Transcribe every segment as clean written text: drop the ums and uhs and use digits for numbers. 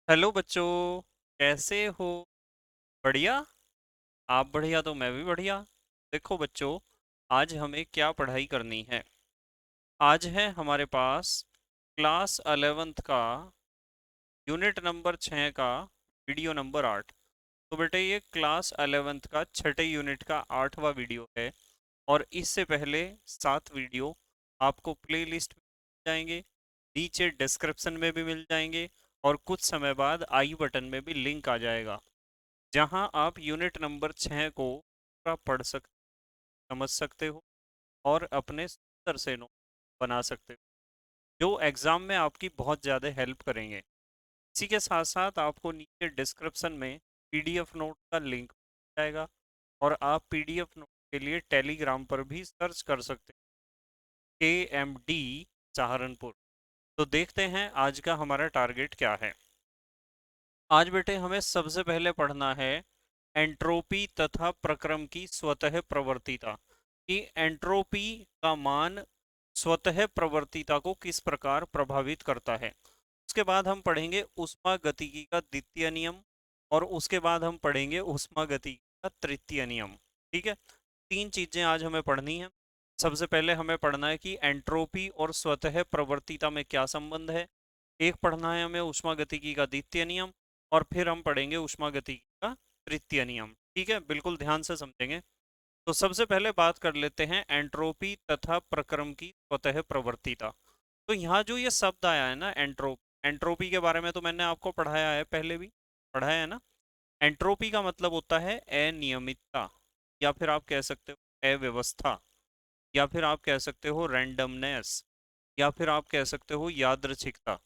Hello बच्चों। कैसे हो? बढ़िया। आप बढ़िया तो मैं भी बढ़िया। देखो बच्चों, आज हमें क्या पढ़ाई करनी है। आज है हमारे पास क्लास 11th का यूनिट नंबर 6 का वीडियो नंबर 8। तो बेटे ये क्लास 11th का छठे यूनिट का 8वां वीडियो है। और इससे पहले 7 वीडियो आपको प्लेलिस्ट में मिल जाएंगे, नीचे डिस्क्रिप्शन में भी मिल जाएंगे, और कुछ समय बाद आई बटन में भी लिंक आ जाएगा, जहां आप यूनिट नंबर 6 को पूरा पढ़ सकते, समझ सकते हो और अपने सुंदर से नोट बना सकते हो, जो एग्ज़ाम में आपकी बहुत ज़्यादा हेल्प करेंगे। इसी के साथ साथ आपको नीचे डिस्क्रिप्शन में पीडीएफ नोट का लिंक मिल जाएगा, और आप पीडीएफ नोट के लिए टेलीग्राम पर भी सर्च कर सकते हैं, KMD सहारनपुर। तो देखते हैं आज का हमारा टारगेट क्या है। आज बेटे हमें सबसे पहले पढ़ना है एंट्रोपी तथा प्रक्रम की स्वतः प्रवर्तिता, कि एंट्रोपी का मान स्वतः प्रवर्तिता को किस प्रकार प्रभावित करता है। उसके बाद हम पढ़ेंगे ऊष्मागतिकी का द्वितीय नियम, और उसके बाद हम पढ़ेंगे ऊष्मागतिकी का तृतीय नियम। ठीक है, तीन चीजें आज हमें पढ़नी है। सबसे पहले हमें पढ़ना है कि एंट्रोपी और स्वतः प्रवर्तिता में क्या संबंध है। एक पढ़ना है हमें ऊष्मागतिकी का द्वितीय नियम, और फिर हम पढ़ेंगे ऊष्मागतिकी का तृतीय नियम। ठीक है, बिल्कुल ध्यान से समझेंगे। तो सबसे पहले बात कर लेते हैं एंट्रोपी तथा प्रक्रम की स्वतः प्रवर्तिता। तो यहाँ जो ये शब्द आया है ना, एंट्रोपी के बारे में तो मैंने आपको पढ़ाया है, पहले भी पढ़ाया है ना। एंट्रोपी का मतलब होता है अनियमितता, या फिर आप कह सकते हो अव्यवस्था, या फिर आप कह सकते हो रैंडमनेस, या फिर आप कह सकते हो यादृच्छिकता।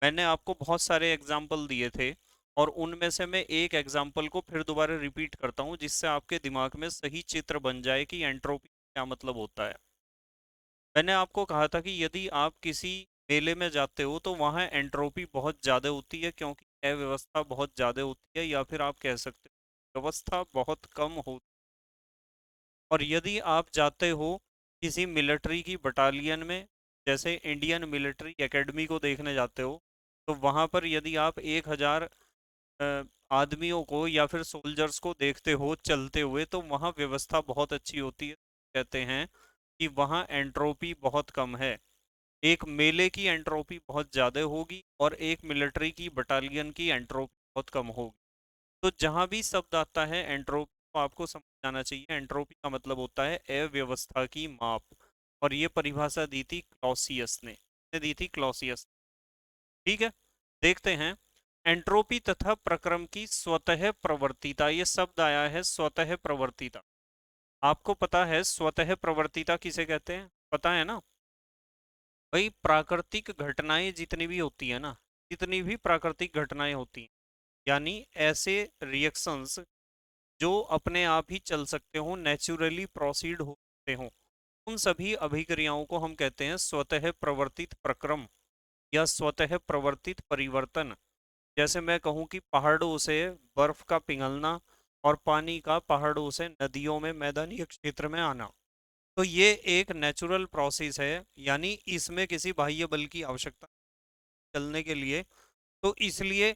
मैंने आपको बहुत सारे एग्जाम्पल दिए थे, और उनमें से मैं एक एग्जाम्पल को फिर दोबारा रिपीट करता हूँ, जिससे आपके दिमाग में सही चित्र बन जाए कि एंट्रोपी क्या मतलब होता है। मैंने आपको कहा था कि यदि आप किसी मेले में जाते हो तो वहाँ एंट्रोपी बहुत ज़्यादा होती है, क्योंकि अव्यवस्था बहुत ज़्यादा होती है, या फिर आप कह सकते हो व्यवस्था बहुत कम होती है। और यदि आप जाते हो किसी मिलिट्री की बटालियन में, जैसे इंडियन मिलिट्री एकेडमी को देखने जाते हो, तो वहाँ पर यदि आप 1000 अ, आदमियों को या फिर सोल्जर्स को देखते हो चलते हुए, तो वहाँ व्यवस्था बहुत अच्छी होती है। कहते हैं कि वहाँ एंट्रोपी बहुत कम है। एक मेले की एंट्रोपी बहुत ज़्यादा होगी, और एक मिलिट्री की बटालियन की एंट्रोपी बहुत कम होगी। तो जहाँ भी शब्द आता है एंट्रोपी, को आपको समझ जाना चाहिए एंट्रोपी का मतलब होता है अव्यवस्था की माप। और ये परिभाषा दी थी क्लॉसियस ने दी थी क्लॉसियस। ठीक है, देखते हैं एंट्रोपी तथा प्रक्रम की स्वतः प्रवर्तिता। ये शब्द आया है स्वतः प्रवर्तिता। आपको पता है स्वतः प्रवर्तिता किसे कहते हैं, पता है ना? भाई प्राकृतिक घटनाएं जितनी भी होती है ना, जितनी भी प्राकृतिक घटनाएं होती हैं, यानी ऐसे रिएक्शंस जो अपने आप ही चल सकते हो, नेचुरली प्रोसीड हो सकते हो, उन सभी अभिक्रियाओं को हम कहते हैं स्वतः प्रवर्तित प्रक्रम या स्वतः प्रवर्तित परिवर्तन। जैसे मैं कहूँ कि पहाड़ों से बर्फ का पिघलना और पानी का पहाड़ों से नदियों में मैदानी क्षेत्र में आना, तो ये एक नेचुरल प्रोसेस है, यानी इसमें किसी बाह्य बल की आवश्यकता चलने के लिए। तो इसलिए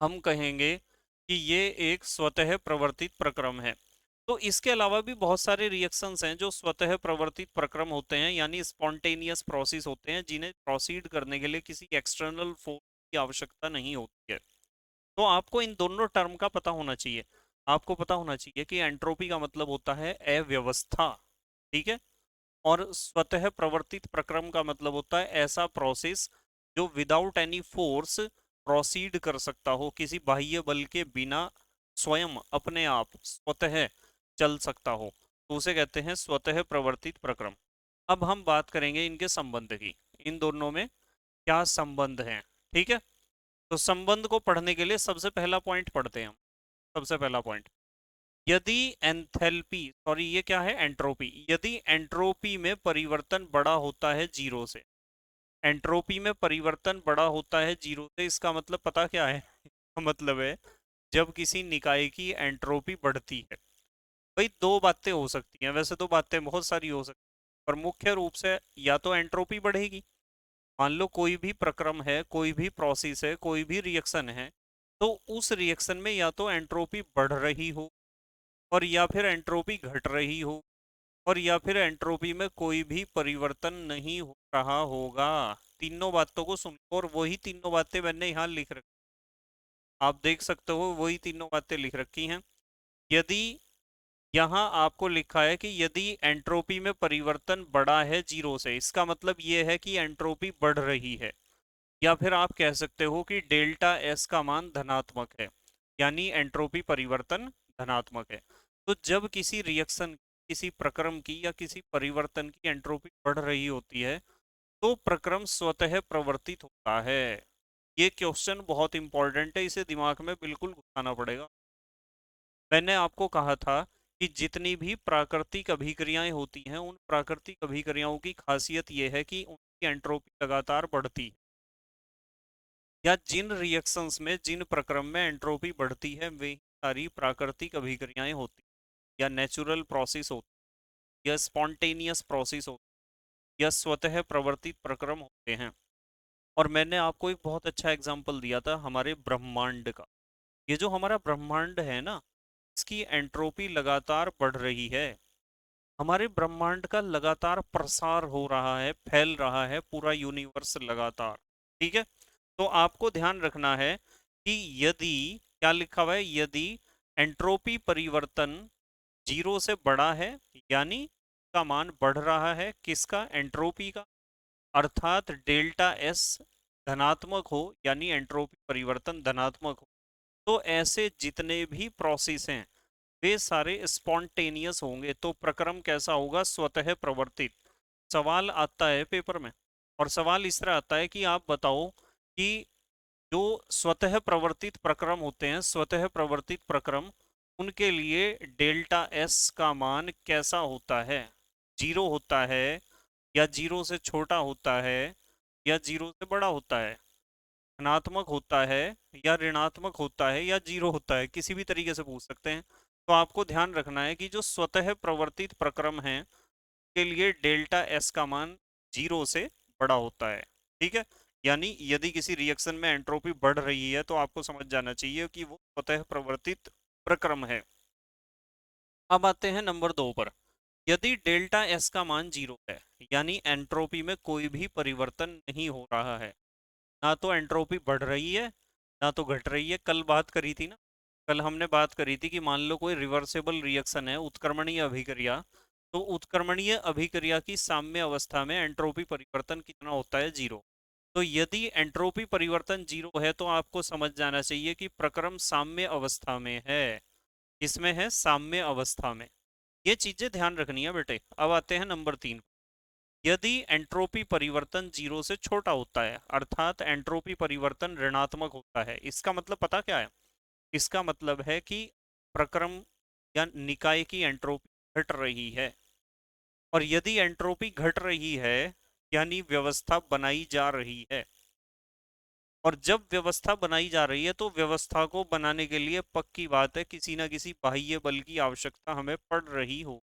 हम कहेंगे कि ये एक स्वतः प्रवर्तित प्रक्रम है। तो इसके अलावा भी बहुत सारे रिएक्शंस हैं जो स्वतः प्रवर्तित प्रक्रम होते हैं, यानी स्पॉन्टेनियस प्रोसेस होते हैं, जिन्हें प्रोसीड करने के लिए किसी एक्सटर्नल फोर्स की आवश्यकता नहीं होती है। तो आपको इन दोनों टर्म का पता होना चाहिए। आपको पता होना चाहिए कि एंट्रोपी का मतलब होता है अव्यवस्था, ठीक है, और स्वतः प्रवर्तित प्रक्रम का मतलब होता है ऐसा प्रोसेस जो विदाउट एनी फोर्स प्रोसीड कर सकता हो, किसी बाह्य बल के बिना स्वयं अपने आप स्वतः चल सकता हो, तो उसे कहते हैं स्वतः प्रवर्तित प्रक्रम। अब हम बात करेंगे इनके संबंध की, इन दोनों में क्या संबंध है। ठीक है, तो संबंध को पढ़ने के लिए सबसे पहला पॉइंट पढ़ते हैं हम। सबसे पहला पॉइंट, यदि एंथैल्पी, सॉरी ये क्या है, एंट्रोपी, यदि एंट्रोपी में परिवर्तन बड़ा होता है जीरो से, एंट्रोपी में परिवर्तन बड़ा होता है जीरो से, इसका मतलब पता क्या है? मतलब है जब किसी निकाय की एंट्रोपी बढ़ती है। भाई दो बातें हो सकती हैं, वैसे तो बातें बहुत सारी हो सकती हैं, पर मुख्य रूप से या तो एंट्रोपी बढ़ेगी, मान लो कोई भी प्रक्रम है, कोई भी प्रोसेस है, कोई भी रिएक्शन है, तो उस रिएक्शन में या तो एंट्रोपी बढ़ रही हो और या फिर एंट्रोपी घट रही हो और या फिर एंट्रोपी में कोई भी परिवर्तन नहीं हो रहा होगा। तीनों बातों को सुन, और वही तीनों बातें मैंने यहाँ लिख रखी, आप देख सकते हो वही तीनों बातें लिख रखी हैं। यदि यहाँ आपको लिखा है कि यदि एंट्रोपी में परिवर्तन बढ़ा है जीरो से, इसका मतलब ये है कि एंट्रोपी बढ़ रही है। या फिर आप कह सकते हो कि डेल्टा एस का मान धनात्मक है, यानी एंट्रोपी परिवर्तन धनात्मक है। तो जब किसी रिएक्शन, किसी प्रक्रम की या किसी परिवर्तन की एंट्रोपी बढ़ रही होती है, तो प्रक्रम स्वतः प्रवर्तित होता है। ये क्वेश्चन बहुत इंपॉर्टेंट है, इसे दिमाग में बिल्कुल घुसाना पड़ेगा। मैंने आपको कहा था कि जितनी भी प्राकृतिक अभिक्रियाएं होती हैं, उन प्राकृतिक अभिक्रियाओं की खासियत यह है कि उनकी एंट्रोपी लगातार बढ़ती है, या जिन रिएक्शंस में, जिन प्रक्रम में एंट्रोपी बढ़ती है, वे सारी प्राकृतिक अभिक्रियाएं होती हैं, या नेचुरल प्रोसेस होती है, या स्पॉन्टेनियस प्रोसेस होती है, या स्वतः प्रवर्तित प्रक्रम होते हैं। और मैंने आपको एक बहुत अच्छा एग्जाम्पल दिया था हमारे ब्रह्मांड का। ये जो हमारा ब्रह्मांड है ना, इसकी एंट्रोपी लगातार बढ़ रही है। हमारे ब्रह्मांड का लगातार प्रसार हो रहा है, फैल रहा है पूरा यूनिवर्स लगातार। ठीक है, तो आपको ध्यान रखना है कि यदि, क्या लिखा हुआ है, यदि एंट्रोपी परिवर्तन जीरो से बड़ा है, यानी का मान बढ़ रहा है, किसका, एंट्रोपी का, अर्थात डेल्टा एस धनात्मक हो, यानी एंट्रोपी परिवर्तन धनात्मक हो, तो ऐसे जितने भी प्रोसेस हैं वे सारे स्पॉन्टेनियस होंगे। तो प्रक्रम कैसा होगा, स्वतः प्रवर्तित। सवाल आता है पेपर में, और सवाल इस तरह आता है कि आप बताओ कि जो स्वतः प्रवर्तित प्रक्रम होते हैं, स्वतः प्रवर्तित प्रक्रम, उनके लिए डेल्टा एस का मान कैसा होता है, जीरो होता है, या जीरो से छोटा होता है, या जीरो से बड़ा होता है, धनात्मक होता है, या ऋणात्मक होता है, या जीरो होता है, किसी भी तरीके से पूछ सकते हैं। तो आपको ध्यान रखना है कि जो स्वतः प्रवर्तित प्रक्रम है के लिए डेल्टा एस का मान जीरो से बड़ा होता है। ठीक है, यानी यदि किसी रिएक्शन में एंट्रोपी बढ़ रही है तो आपको समझ जाना चाहिए कि वो स्वतः प्रवर्तित प्रक्रम है। अब आते हैं नंबर दो पर। यदि डेल्टा एस का मान जीरो है, यानी एंट्रोपी में कोई भी परिवर्तन नहीं हो रहा है, ना तो एंट्रोपी बढ़ रही है ना तो घट रही है। कल बात करी थी ना, कल हमने बात करी थी कि मान लो कोई रिवर्सेबल रिएक्शन है, उत्क्रमणीय अभिक्रिया, तो उत्क्रमणीय अभिक्रिया की साम्य अवस्था में एंट्रोपी परिवर्तन कितना होता है, जीरो। तो यदि एंट्रोपी परिवर्तन जीरो है तो आपको समझ जाना चाहिए कि प्रक्रम साम्य अवस्था में है। इसमें है साम्य अवस्था में। ये चीजें ध्यान रखनी है बेटे। अब आते हैं नंबर तीन। यदि एंट्रोपी परिवर्तन जीरो से छोटा होता है, अर्थात एंट्रोपी परिवर्तन ऋणात्मक होता है, इसका मतलब पता क्या है, इसका मतलब है कि प्रक्रम या निकाय की एंट्रोपी घट रही है। और यदि एंट्रोपी घट रही है, यानी व्यवस्था बनाई जा रही है। और जब व्यवस्था बनाई जा रही है तो व्यवस्था को बनाने के लिए पक्की बात है किसी ना किसी बाह्य बल की आवश्यकता हमें पड़ रही हो।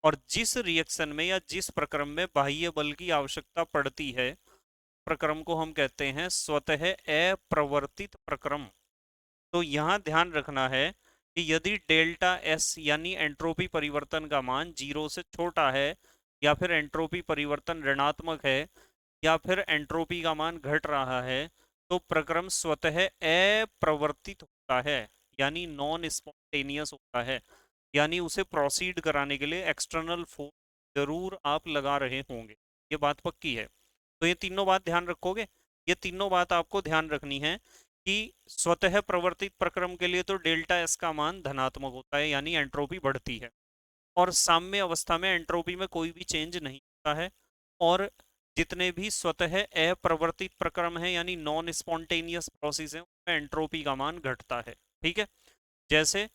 और जिस रिएक्शन में या जिस प्रक्रम में बाह्य बल की आवश्यकता पड़ती है, प्रक्रम को हम कहते हैं स्वतः अप्रवर्तित प्रक्रम। तो यहाँ ध्यान रखना है कि यदि डेल्टा एस यानी एंट्रोपी परिवर्तन का मान जीरो से छोटा है, या फिर एंट्रोपी परिवर्तन ऋणात्मक है, या फिर एंट्रोपी का मान घट रहा है, तो प्रक्रम स्वतः अप्रवर्तित होता है, यानी नॉन स्पॉन्टेनियस होता है। यानी उसे प्रोसीड कराने के लिए एक्सटर्नल फोर्स जरूर आप लगा रहे होंगे, ये बात पक्की है। तो ये तीनों बात ध्यान रखोगे, ये तीनों बात आपको ध्यान रखनी है कि स्वतः प्रवर्तित प्रक्रम के लिए तो डेल्टा एस का मान धनात्मक होता है, यानी एंट्रोपी बढ़ती है, और साम्य अवस्था में एंट्रोपी में कोई भी चेंज नहीं होता है। और जितने भी स्वतः अप्रवर्तित प्रक्रम है, यानी नॉन स्पॉन्टेनियस प्रोसेस है, उनमें एंट्रोपी का मान घटता है। ठीक है, जैसे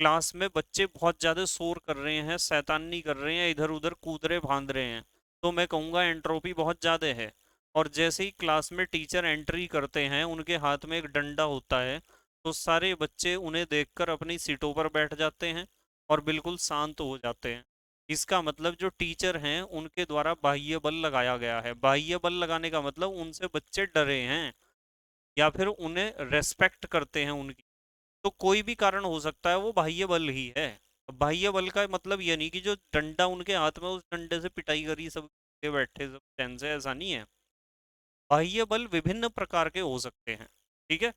क्लास में बच्चे बहुत ज्यादा शोर कर रहे हैं, शैतानी कर रहे हैं, इधर उधर कूद रहे भांद रहे हैं, तो मैं कहूँगा एंट्रोपी बहुत ज्यादा है। और जैसे ही क्लास में टीचर एंट्री करते हैं, उनके हाथ में एक डंडा होता है, तो सारे बच्चे उन्हें देखकर अपनी सीटों पर बैठ जाते हैं और बिल्कुल शांत हो जाते हैं। इसका मतलब जो टीचर हैं उनके द्वारा बाह्य बल लगाया गया है। बाह्य बल लगाने का मतलब उनसे बच्चे डरे हैं या फिर उन्हें रेस्पेक्ट करते हैं उनकी। तो कोई भी कारण हो सकता है, वो बाह्य बल ही है। अब बाह्य बल का मतलब ये नहीं कि जो डंडा उनके हाथ में उस डंडे से पिटाई करी सब के बैठे सब चैन से, ऐसा नहीं है। बाह्य बल विभिन्न प्रकार के हो सकते हैं, ठीक है।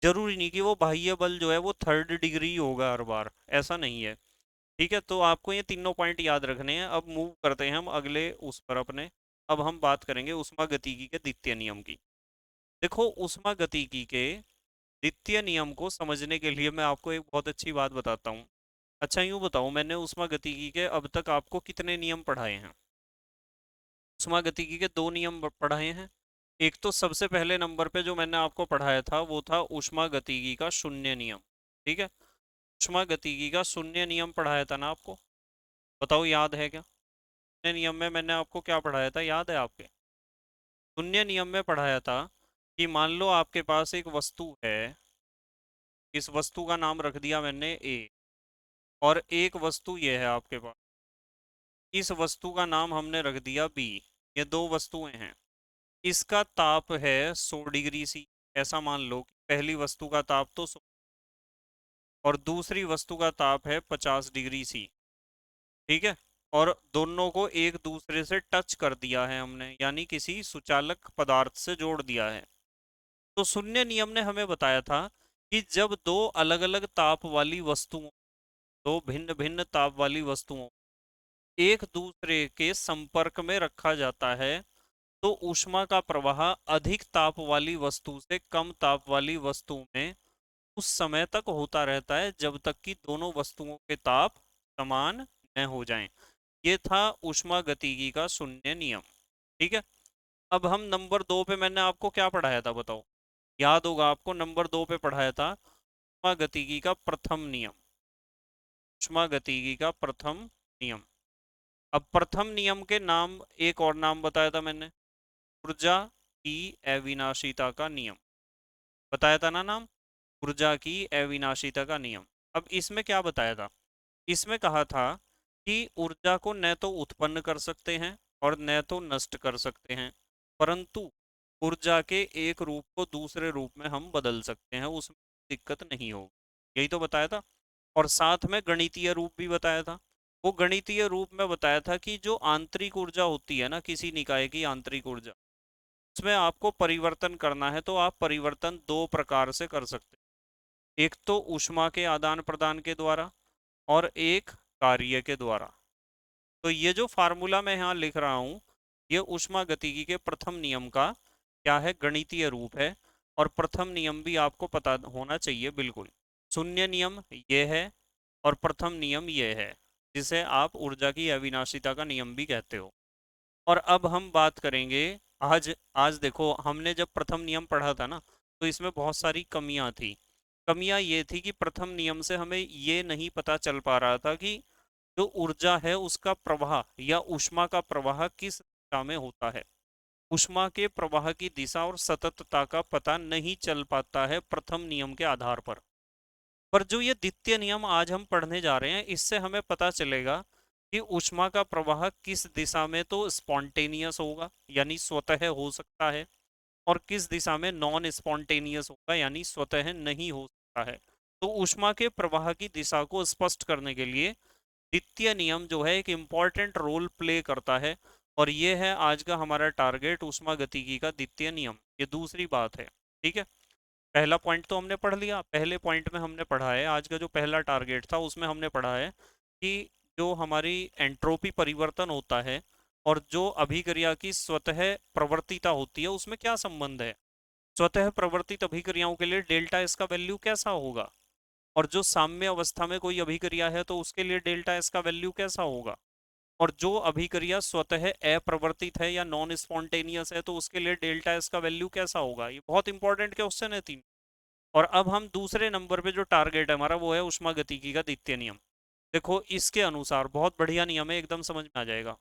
जरूरी नहीं कि वो बाह्य बल जो है वो थर्ड डिग्री होगा हर बार, ऐसा नहीं है। ठीक है, तो आपको ये तीनों पॉइंट याद रखने हैं। अब मूव करते हैं हम अगले उस पर अपने। अब हम बात करेंगे ऊष्मागतिकी के द्वितीय नियम की। देखो, ऊष्मागतिकी के द्वितीय नियम को समझने के लिए मैं आपको एक बहुत अच्छी बात बताता हूँ। अच्छा यूँ बताओ, मैंने ऊष्मागतिकी के अब तक आपको कितने नियम पढ़ाए हैं? ऊष्मागतिकी के दो नियम पढ़ाए हैं। एक तो सबसे पहले नंबर पे जो मैंने आपको पढ़ाया था वो था ऊष्मागतिकी का शून्य नियम। ठीक है, ऊष्मागतिकी का शून्य नियम पढ़ाया था ना आपको? बताओ याद है क्या? शून्य नियम में मैंने आपको क्या पढ़ाया था, याद है आपके? शून्य नियम में पढ़ाया था कि मान लो आपके पास एक वस्तु है, इस वस्तु का नाम रख दिया मैंने ए, और एक वस्तु ये है आपके पास, इस वस्तु का नाम हमने रख दिया बी। ये दो वस्तुएं हैं, इसका ताप है 100 डिग्री सी। ऐसा मान लो कि पहली वस्तु का ताप तो 100 और दूसरी वस्तु का ताप है 50 डिग्री सी। ठीक है, और दोनों को एक दूसरे से टच कर दिया है हमने, यानी किसी सुचालक पदार्थ से जोड़ दिया है। तो शून्य नियम ने हमें बताया था कि जब दो अलग अलग ताप वाली वस्तुओं, दो भिन्न भिन्न ताप वाली वस्तुओं एक दूसरे के संपर्क में रखा जाता है, तो ऊष्मा का प्रवाह अधिक ताप वाली वस्तु से कम ताप वाली वस्तु में उस समय तक होता रहता है जब तक कि दोनों वस्तुओं के ताप समान न हो जाएं। ये था ऊष्मागतिकी का शून्य नियम। ठीक है, अब हम नंबर दो पे मैंने आपको क्या पढ़ाया था बताओ? याद होगा आपको, नंबर दो पे पढ़ाया था ऊष्मागतिकी का प्रथम नियम। ऊष्मागतिकी का प्रथम नियम। अब प्रथम नियम के नाम, एक और नाम बताया था मैंने, ऊर्जा की अविनाशिता का नियम। बताया था ना नाम, ऊर्जा की अविनाशिता का नियम। अब इसमें क्या बताया था? इसमें कहा था कि ऊर्जा को न तो उत्पन्न कर सकते हैं और न तो नष्ट कर सकते हैं, परंतु ऊर्जा के एक रूप को दूसरे रूप में हम बदल सकते हैं, उसमें दिक्कत नहीं होगी। यही तो बताया था। और साथ में गणितीय रूप भी बताया था। वो गणितीय रूप में बताया था कि जो आंतरिक ऊर्जा होती है ना किसी निकाय की आंतरिक ऊर्जा, उसमें आपको परिवर्तन करना है तो आप परिवर्तन दो प्रकार से कर सकते हैं। एक तो ऊष्मा के आदान प्रदान के द्वारा, और एक कार्य के द्वारा। तो ये जो फार्मूला मैं यहाँ लिख रहा हूँ, ये ऊष्मागतिकी के प्रथम नियम का क्या है, गणितीय रूप है। और प्रथम नियम भी आपको पता होना चाहिए बिल्कुल। शून्य नियम ये है और प्रथम नियम ये है, जिसे आप ऊर्जा की अविनाशिता का नियम भी कहते हो। और अब हम बात करेंगे, आज आज देखो, हमने जब प्रथम नियम पढ़ा था ना, तो इसमें बहुत सारी कमियां थी। कमियां ये थी कि प्रथम नियम से हमें ये नहीं पता चल पा रहा था कि जो ऊर्जा है उसका प्रवाह या ऊष्मा का प्रवाह किस दिशा में होता है। ऊष्मा के प्रवाह की दिशा और सततता का पता नहीं चल पाता है प्रथम नियम के आधार पर जो ये द्वितीय नियम आज हम पढ़ने जा रहे हैं, इससे हमें पता चलेगा कि ऊष्मा का प्रवाह किस दिशा में तो स्पॉन्टेनियस होगा, यानी स्वतः हो सकता है, और किस दिशा में नॉन स्पॉन्टेनियस होगा, यानी स्वतः नहीं हो सकता है। तो ऊष्मा के प्रवाह की दिशा को स्पष्ट करने के लिए द्वितीय नियम जो है एक इम्पॉर्टेंट रोल प्ले करता है। और ये है आज का हमारा टारगेट, ऊष्मागतिकी का द्वितीय नियम। ये दूसरी बात है। ठीक है, पहला पॉइंट तो हमने पढ़ लिया। पहले पॉइंट में हमने पढ़ा है, आज का जो पहला टारगेट था उसमें हमने पढ़ा है कि जो हमारी एंट्रोपी परिवर्तन होता है और जो अभिक्रिया की स्वतः प्रवर्तिता होती है उसमें क्या संबंध है। स्वतः प्रवर्तित अभिक्रियाओं के लिए डेल्टा एस का वैल्यू कैसा होगा, और जो साम्य अवस्था में कोई अभिक्रिया है तो उसके लिए डेल्टा एस का वैल्यू कैसा होगा, और जो अभिक्रिया स्वतः अप्रवर्तित है या नॉन स्पॉन्टेनियस है तो उसके लिए डेल्टा एस का वैल्यू कैसा होगा। ये बहुत इंपॉर्टेंट क्वेश्चन है, तीन। और अब हम दूसरे नंबर पे जो टारगेट है हमारा वो है ऊष्मागतिकी का द्वितीय नियम। देखो, इसके अनुसार बहुत बढ़िया नियम है, एकदम समझ में आ जाएगा।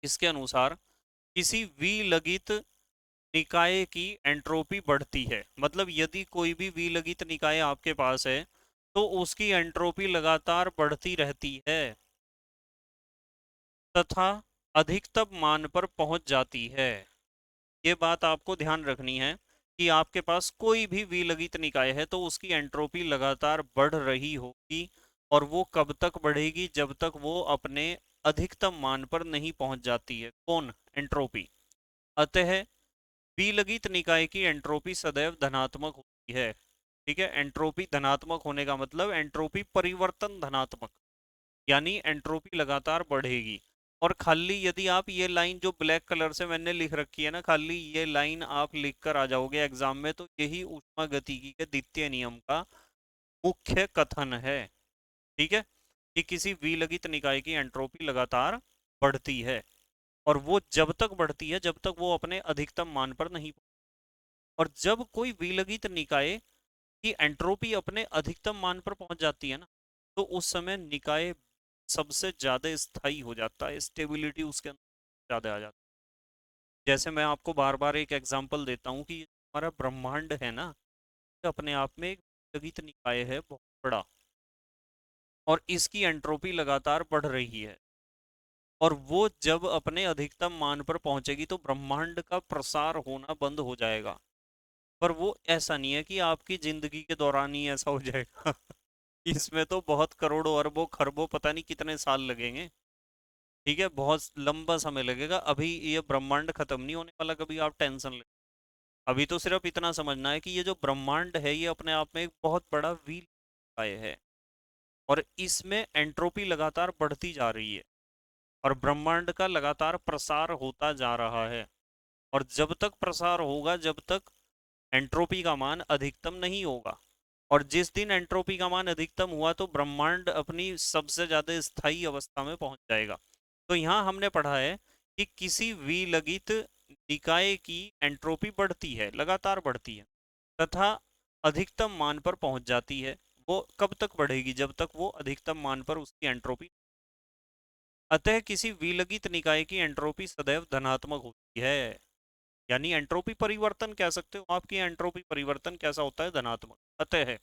इसके अनुसार किसी विलगित निकाय की एंट्रोपी बढ़ती है, मतलब यदि कोई भी विलगित निकाय आपके पास है तो उसकी एंट्रोपी लगातार बढ़ती रहती है। तथा अधिकतम मान पर पहुंच जाती है। ये बात आपको ध्यान रखनी है कि आपके पास कोई भी विलगित निकाय है तो उसकी एंट्रोपी लगातार बढ़ रही होगी, और वो कब तक बढ़ेगी, जब तक वो अपने अधिकतम मान पर नहीं पहुंच जाती है। कौन? एंट्रोपी। अतः विलगित निकाय की एंट्रोपी सदैव धनात्मक होती है। ठीक है, एंट्रोपी धनात्मक होने का मतलब एंट्रोपी परिवर्तन धनात्मक, यानी एंट्रोपी लगातार बढ़ेगी। और खाली यदि आप ये लाइन जो ब्लैक कलर से मैंने लिख रखी है ना, खाली ये लाइन आप लिख कर आ जाओगे एग्जाम में, तो यही ऊष्मागतिकी के द्वितीय नियम का मुख्य कथन है। ठीक है, कि किसी विलगित निकाय की एंट्रोपी लगातार बढ़ती है, और वो जब तक बढ़ती है जब तक वो अपने अधिकतम मान पर नहीं। और जब कोई विलगित निकाय की एंट्रोपी अपने अधिकतम मान पर पहुंच जाती है ना, तो उस समय निकाय सबसे ज्यादा स्थायी हो जाता है, स्टेबिलिटी उसके अंदर ज्यादा आ जाती है। जैसे मैं आपको बार बार एक एग्जांपल देता हूँ कि हमारा ब्रह्मांड है ना, ये अपने आप में एक विलगित निकाय है बहुत बड़ा, और इसकी एंट्रोपी लगातार बढ़ रही है। और वो जब अपने अधिकतम मान पर पहुंचेगी तो ब्रह्मांड का प्रसार होना बंद हो जाएगा। पर वो ऐसा नहीं है कि आपकी जिंदगी के दौरान ही ऐसा हो जाएगा। इसमें तो बहुत करोड़ों अरबों खरबों पता नहीं कितने साल लगेंगे। ठीक है, बहुत लंबा समय लगेगा। अभी ये ब्रह्मांड खत्म नहीं होने वाला, कभी आप टेंशन ले। अभी तो सिर्फ इतना समझना है कि ये जो ब्रह्मांड है ये अपने आप में एक बहुत बड़ा व्हील है, और इसमें एंट्रोपी लगातार बढ़ती जा रही है, और ब्रह्मांड का लगातार प्रसार होता जा रहा है। और जब तक प्रसार होगा, जब तक एंट्रोपी का मान अधिकतम नहीं होगा, और जिस दिन एंट्रोपी का मान अधिकतम हुआ तो ब्रह्मांड अपनी सबसे ज्यादा स्थायी अवस्था में पहुंच जाएगा। तो यहाँ हमने पढ़ा है कि किसी विलगित निकाय की एंट्रोपी बढ़ती है, लगातार बढ़ती है, तथा अधिकतम मान पर पहुंच जाती है। वो कब तक बढ़ेगी? जब तक वो अधिकतम मान पर उसकी एंट्रोपी। अतः किसी विलगित निकाय की एंट्रोपी सदैव धनात्मक होती है, यानी एंट्रोपी परिवर्तन कह सकते हो, आपकी एंट्रोपी परिवर्तन कैसा होता है? धनात्मक। अतः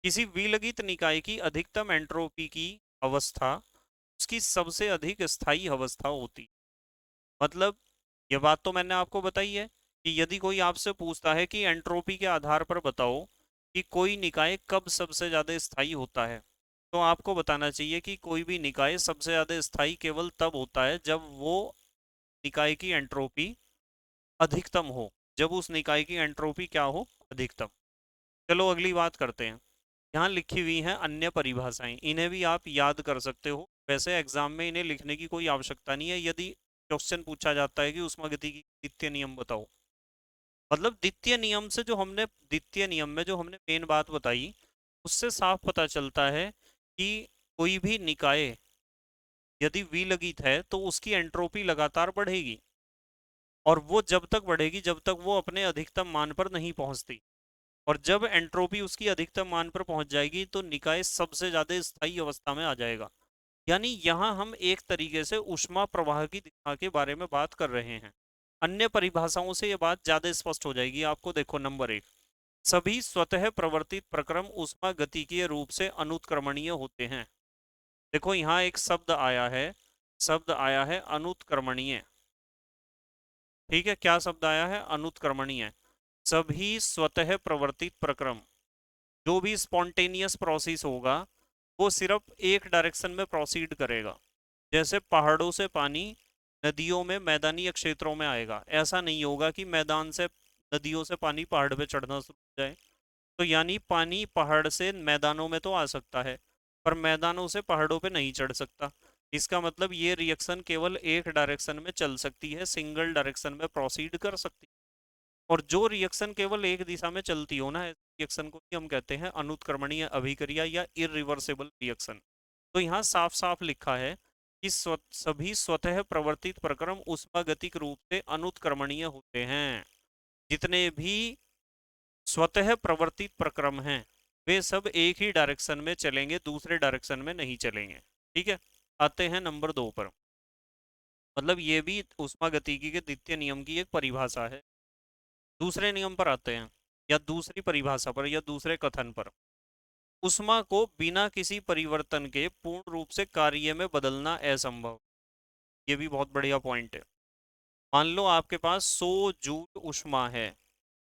किसी विलगित निकाय की अधिकतम एंट्रोपी की अवस्था उसकी सबसे अधिक स्थायी अवस्था होती। मतलब ये बात तो मैंने आपको बताई है कि यदि कोई आपसे पूछता है कि एंट्रोपी के आधार पर बताओ कि कोई निकाय कब सबसे ज्यादा स्थायी होता है, तो आपको बताना चाहिए कि कोई भी निकाय सबसे ज्यादा स्थायी केवल तब होता है जब वो निकाय की एंट्रोपी अधिकतम हो, जब उस निकाय की एंट्रोपी क्या हो? अधिकतम। चलो अगली बात करते हैं। यहाँ लिखी हुई हैं अन्य परिभाषाएं, इन्हें भी आप याद कर सकते हो। वैसे एग्जाम में इन्हें लिखने की कोई आवश्यकता नहीं है। यदि क्वेश्चन पूछा जाता है कि उष्मागतिकी की द्वितीय नियम बताओ, मतलब द्वितीय नियम से जो हमने द्वितीय नियम में जो हमने मेन बात बताई, उससे साफ पता चलता है कि कोई भी निकाय यदि विलगित है तो उसकी एंट्रोपी लगातार बढ़ेगी, और वो जब तक बढ़ेगी जब तक वो अपने अधिकतम मान पर नहीं पहुंचती। और जब एंट्रोपी उसकी अधिकतम मान पर पहुंच जाएगी तो निकाय सबसे ज्यादा स्थायी अवस्था में आ जाएगा। यानी यहाँ हम एक तरीके से ऊष्मा प्रवाह की दिशा के बारे में बात कर रहे हैं। अन्य परिभाषाओं से यह बात ज्यादा स्पष्ट हो जाएगी आपको। देखो नंबर एक, सभी स्वतः प्रवर्तित प्रक्रम ऊष्मा गतिकीय रूप से अनुत्क्रमणीय होते हैं। देखो यहाँ एक शब्द आया है, शब्द आया है अनुत्क्रमणीय। ठीक है, क्या शब्द आया है? अनुत्क्रमणीय। सभी स्वतः प्रवर्तित प्रक्रम, जो भी स्पॉन्टेनियस प्रोसेस होगा वो सिर्फ एक डायरेक्शन में प्रोसीड करेगा। जैसे पहाड़ों से पानी नदियों में मैदानी क्षेत्रों में आएगा, ऐसा नहीं होगा कि मैदान से नदियों से पानी पहाड़ पे चढ़ना शुरू हो जाए। तो यानी पानी पहाड़ से मैदानों में तो आ सकता है, पर मैदानों से पहाड़ों पे नहीं चढ़ सकता। इसका मतलब ये रिएक्शन केवल एक डायरेक्शन में चल सकती है, सिंगल डायरेक्शन में प्रोसीड कर सकती है। और जो रिएक्शन केवल एक दिशा में चलती हो ना, रिएक्शन को ही हम कहते हैं अनुत्क्रमणीय अभिक्रिया या इरिवर्सिबल रिएक्शन। तो यहाँ साफ साफ लिखा है कि सभी स्वतः प्रवर्तित प्रक्रम ऊष्मागतिक रूप से अनुत्क्रमणीय होते हैं। जितने भी स्वतः प्रवर्तित प्रक्रम हैं वे सब एक ही डायरेक्शन में चलेंगे, दूसरे डायरेक्शन में नहीं चलेंगे। ठीक है, आते हैं नंबर दो पर। मतलब ये भी ऊष्मागतिकी के द्वितीय नियम की एक परिभाषा है। दूसरे नियम पर आते हैं, या दूसरी परिभाषा पर, या दूसरे कथन पर। उष्मा को बिना किसी परिवर्तन के पूर्ण रूप से कार्य में बदलना असंभव। ये भी बहुत बढ़िया पॉइंट है। मान लो आपके पास 100 जूल ऊष्मा है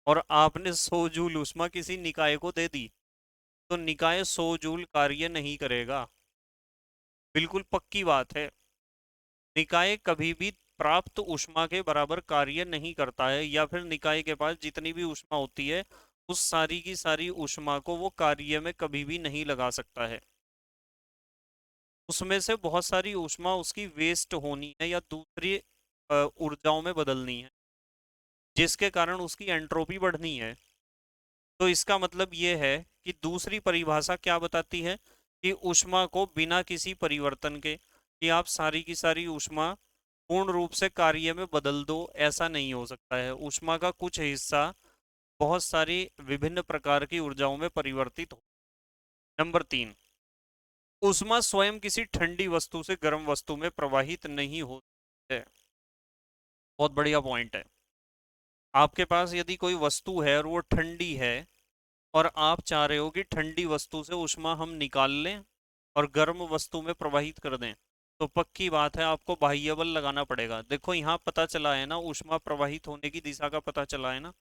और आपने 100 जूल ऊष्मा किसी निकाय को दे दी, तो निकाय 100 जूल कार्य नहीं करेगा। बिल्कुल पक्की बात है। निकाय कभी भी प्राप्त ऊष्मा के बराबर कार्य नहीं करता है, या फिर निकाय के पास जितनी भी ऊष्मा होती है उस सारी की सारी ऊष्मा को वो कार्य में कभी भी नहीं लगा सकता है। उसमें से बहुत सारी ऊष्मा उसकी वेस्ट होनी है या दूसरी ऊर्जाओं में बदलनी है, जिसके कारण उसकी एंट्रोपी बढ़नी है। तो इसका मतलब ये है कि दूसरी परिभाषा क्या बताती है कि ऊष्मा को बिना किसी परिवर्तन के, कि आप सारी की सारी ऊष्मा पूर्ण रूप से कार्य में बदल दो, ऐसा नहीं हो सकता है। ऊष्मा का कुछ हिस्सा बहुत सारी विभिन्न प्रकार की ऊर्जाओं में परिवर्तित हो। नंबर 3, ऊष्मा स्वयं किसी ठंडी वस्तु से गर्म वस्तु में प्रवाहित नहीं होती है। बहुत बढ़िया पॉइंट है। आपके पास यदि कोई वस्तु है और वो ठंडी है, और आप चाह रहे हो कि ठंडी वस्तु से ऊष्मा हम निकाल लें और गर्म वस्तु में प्रवाहित कर दें, तो पक्की बात है आपको बाह्य बल लगाना पड़ेगा। देखो यहाँ पता चला है ना, ऊष्मा प्रवाहित होने की दिशा का पता चला है ना।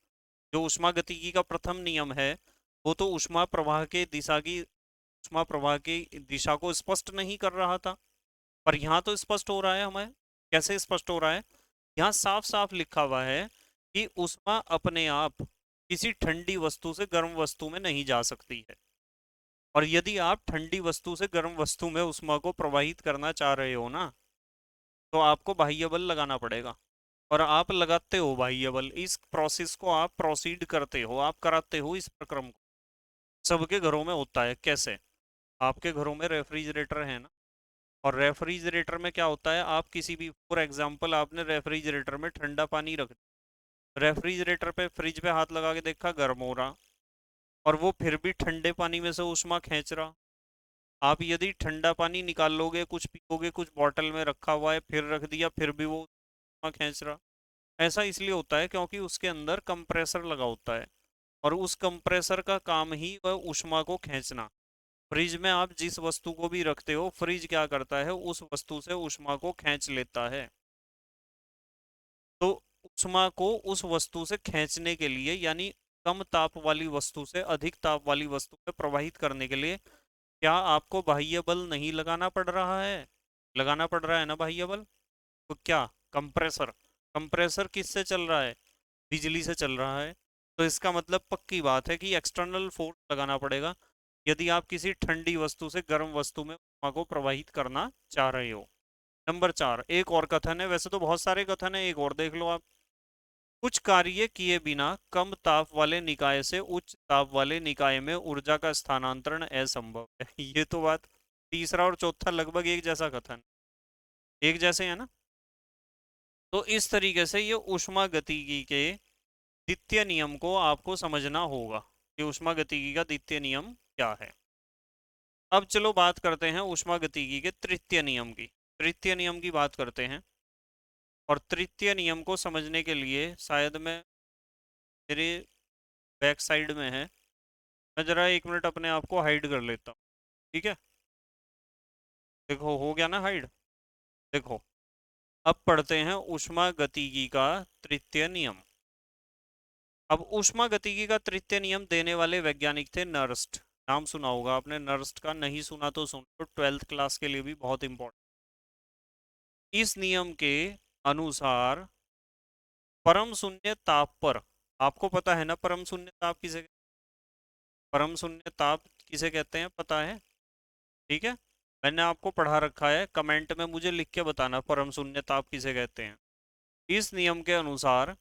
जो ऊष्मा गतिकी का प्रथम नियम है वो तो ऊष्मा प्रवाह की दिशा को स्पष्ट नहीं कर रहा था, पर यहाँ तो स्पष्ट हो रहा है हमें। कैसे स्पष्ट हो रहा है? यहाँ साफ साफ लिखा हुआ है कि ऊष्मा अपने आप किसी ठंडी वस्तु से गर्म वस्तु में नहीं जा सकती है, और यदि आप ठंडी वस्तु से गर्म वस्तु में ऊष्मा को प्रवाहित करना चाह रहे हो ना, तो आपको बाह्य बल लगाना पड़ेगा। और आप लगाते हो बाह्य बल, इस प्रोसेस को आप प्रोसीड करते हो, आप कराते हो इस प्रक्रम को। सबके घरों में होता है। कैसे? आपके घरों में रेफ्रिजरेटर है ना, और रेफ्रिजरेटर में क्या होता है, आप किसी भी, फॉर एग्जांपल आपने रेफ्रिजरेटर में ठंडा पानी रख दिया, रेफ्रिजरेटर पे फ्रिज पे हाथ लगा के देखा गर्म हो रहा, और वो फिर भी ठंडे पानी में से ऊष्मा खींच रहा। आप यदि ठंडा पानी निकाल लोगे, कुछ पियोगे, कुछ बॉटल में रखा हुआ है, फिर रख दिया, फिर भी वो ऊष्मा खींच रहा। ऐसा इसलिए होता है क्योंकि उसके अंदर कंप्रेसर लगा होता है, और उस कंप्रेसर का काम ही वह ऊष्मा को खींचना। फ्रिज में आप जिस वस्तु को भी रखते हो, फ्रिज क्या करता है, उस वस्तु से ऊष्मा को खींच लेता है। तो ऊष्मा को उस वस्तु से खींचने के लिए, यानी कम ताप वाली वस्तु से अधिक ताप वाली वस्तु में प्रवाहित करने के लिए, क्या आपको बाह्य बल नहीं लगाना पड़ रहा है? लगाना पड़ रहा है ना बाह्य बल। तो क्या, कंप्रेसर, कंप्रेसर किससे चल रहा है? बिजली से चल रहा है। तो इसका मतलब पक्की बात है कि एक्सटर्नल फोर्स लगाना पड़ेगा यदि आप किसी ठंडी वस्तु से गर्म वस्तु में ऊष्मा को प्रवाहित करना चाह रहे हो। नंबर 4, एक और कथन है, वैसे तो बहुत सारे कथन है, एक और देख लो आप। कुछ कार्य किए बिना कम ताप वाले निकाय से उच्च ताप वाले निकाय में ऊर्जा का स्थानांतरण असंभव है। ये तो बात, तीसरा और चौथा लगभग एक जैसा कथन, एक जैसे है ना। तो इस तरीके से ये ऊष्मा गतिकी के द्वितीय नियम को आपको समझना होगा कि ऊष्मा गतिकी का द्वितीय नियम क्या है। अब चलो बात करते हैं ऊष्मा गतिकी के तृतीय नियम की। तृतीय नियम की बात करते हैं, और तृतीय नियम को समझने के लिए शायद मैं, मेरे बैक साइड में है, मैं जरा 1 मिनट अपने आप को हाइड कर लेता हूँ। ठीक है, देखो हो गया ना हाइड। देखो, अब पढ़ते हैं ऊष्मा गतिकी का तृतीय नियम। अब ऊष्मा गतिकी का तृतीय नियम देने वाले वैज्ञानिक थे नर्स्ट। नाम सुना होगा आपने नर्स्ट का, नहीं सुना तो सुन लो, 12th क्लास के लिए भी बहुत इंपॉर्टेंट। इस नियम के अनुसार परम शून्य ताप पर, आपको पता है ना परम शून्य ताप किसे, परम शून्य ताप किसे कहते हैं, पता है? ठीक है, मैंने आपको पढ़ा रखा है, कमेंट में मुझे लिख के बताना परम शून्य ताप किसे कहते हैं। इस नियम के अनुसार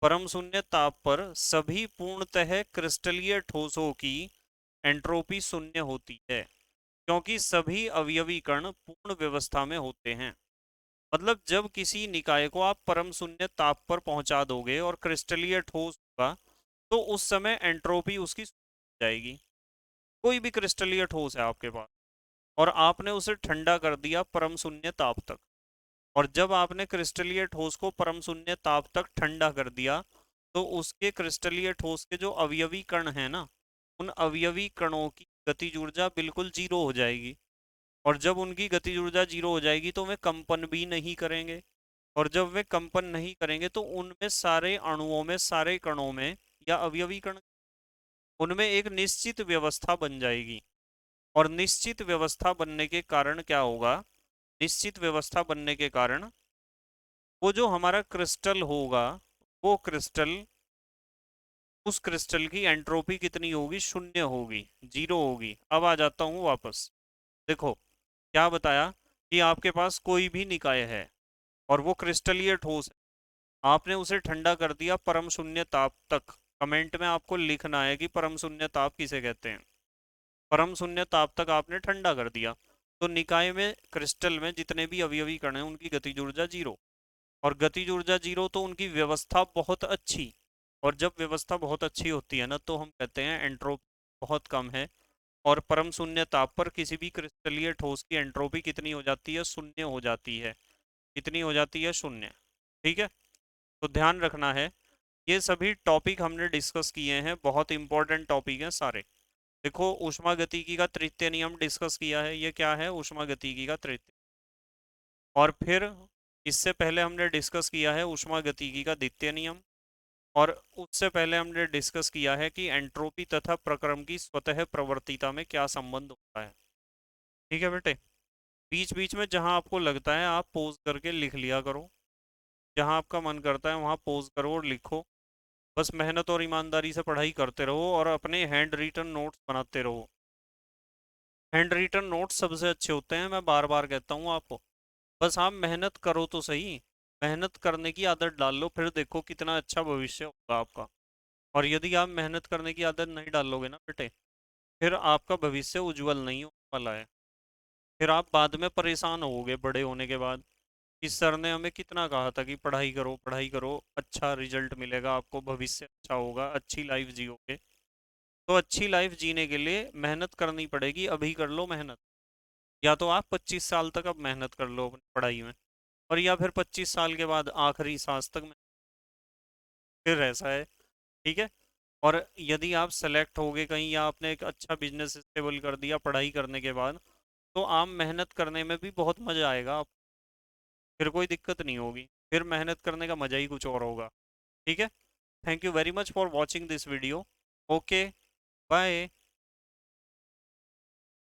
परम शून्य ताप पर सभी पूर्णतः क्रिस्टलीय ठोसों की एंट्रोपी शून्य होती है, क्योंकि सभी अवयवी कण पूर्ण व्यवस्था में होते हैं। मतलब जब किसी निकाय को आप परम शून्य ताप पर पहुंचा दोगे और क्रिस्टलीय ठोस होगा, तो उस समय एंट्रोपी उसकी शून्य हो जाएगी। कोई भी क्रिस्टलीय ठोस है आपके पास, और आपने उसे ठंडा कर दिया परम शून्य ताप तक, और जब आपने क्रिस्टलीय ठोस को परम शून्य ताप तक ठंडा कर दिया, तो उसके क्रिस्टलीय ठोस के जो अवयवी कण हैं ना, उन अवयवी कणों की गतिज ऊर्जा बिल्कुल जीरो हो जाएगी, और जब उनकी गतिज ऊर्जा जीरो हो जाएगी तो वे कंपन भी नहीं करेंगे। और जब वे कंपन नहीं करेंगे तो उनमें सारे अणुओं में, सारे कणों में या अवयवी कण, उनमें एक निश्चित व्यवस्था बन जाएगी। और निश्चित व्यवस्था बनने के कारण क्या होगा? निश्चित व्यवस्था बनने के कारण वो जो हमारा क्रिस्टल होगा, वो क्रिस्टल, उस क्रिस्टल की एंट्रोपी कितनी होगी? शून्य होगी, जीरो होगी। अब आ जाता हूं वापस। देखो क्या बताया कि आपके पास कोई भी निकाय है और वो क्रिस्टलीय ठोस है। आपने उसे ठंडा कर दिया परम शून्य ताप तक। कमेंट में आपको लिखना है कि परम शून्य ताप किसे कहते हैं। परम शून्य ताप तक आपने ठंडा कर दिया, तो निकाय में, क्रिस्टल में जितने भी अवयवी कण हैं उनकी गतिज ऊर्जा जीरो। और गतिज ऊर्जा जीरो तो उनकी व्यवस्था बहुत अच्छी। और जब व्यवस्था बहुत अच्छी होती है ना, तो हम कहते हैं एंट्रोपी बहुत कम है। और परम शून्य ताप पर किसी भी क्रिस्टलीय ठोस की एंट्रोपी कितनी हो जाती है? शून्य हो जाती है। कितनी हो जाती है? शून्य। ठीक है, तो ध्यान रखना है। ये सभी टॉपिक हमने डिस्कस किए हैं, बहुत इंपॉर्टेंट टॉपिक हैं सारे। देखो, ऊष्मागतिकी का तृतीय नियम डिस्कस किया है। ये क्या है? ऊष्मागतिकी का तृतीय। और फिर इससे पहले हमने डिस्कस किया है ऊष्मागतिकी का द्वितीय नियम। और उससे पहले हमने डिस्कस किया है कि एंट्रोपी तथा प्रक्रम की स्वतः प्रवर्तिता में क्या संबंध होता है। ठीक है बेटे, बीच बीच में जहां आपको लगता है आप पोज करके लिख लिया करो। जहां आपका मन करता है वहां पोज करो और लिखो। बस मेहनत और ईमानदारी से पढ़ाई करते रहो और अपने हैंड रिटन नोट्स बनाते रहो। हैंड रिटन नोट्स सबसे अच्छे होते हैं, मैं बार बार कहता हूँ आपको। बस आप मेहनत करो तो सही। मेहनत करने की आदत डाल लो, फिर देखो कितना अच्छा भविष्य होगा आपका। और यदि आप मेहनत करने की आदत नहीं डालोगे ना बेटे, फिर आपका भविष्य उज्जवल नहीं होने वाला है। फिर आप बाद में परेशान होगे बड़े होने के बाद कि सर ने हमें कितना कहा था कि पढ़ाई करो, पढ़ाई करो, अच्छा रिजल्ट मिलेगा आपको, भविष्य अच्छा होगा, अच्छी लाइफ जियोगे। तो अच्छी लाइफ जीने के लिए मेहनत करनी पड़ेगी। अभी कर लो मेहनत। या तो आप 25 साल तक अब मेहनत कर लो अपनी पढ़ाई में, और या फिर 25 साल के बाद आखिरी सांस तक फिर ऐसा है। ठीक है। और यदि आप सेलेक्ट हो गए कहीं, या आपने एक अच्छा बिजनेस स्टेबल कर दिया पढ़ाई करने के बाद, तो आप मेहनत करने में भी बहुत मजा आएगा आप। फिर कोई दिक्कत नहीं होगी। फिर मेहनत करने का मजा ही कुछ और होगा। ठीक है। Thank you very much for watching this video. Okay, bye.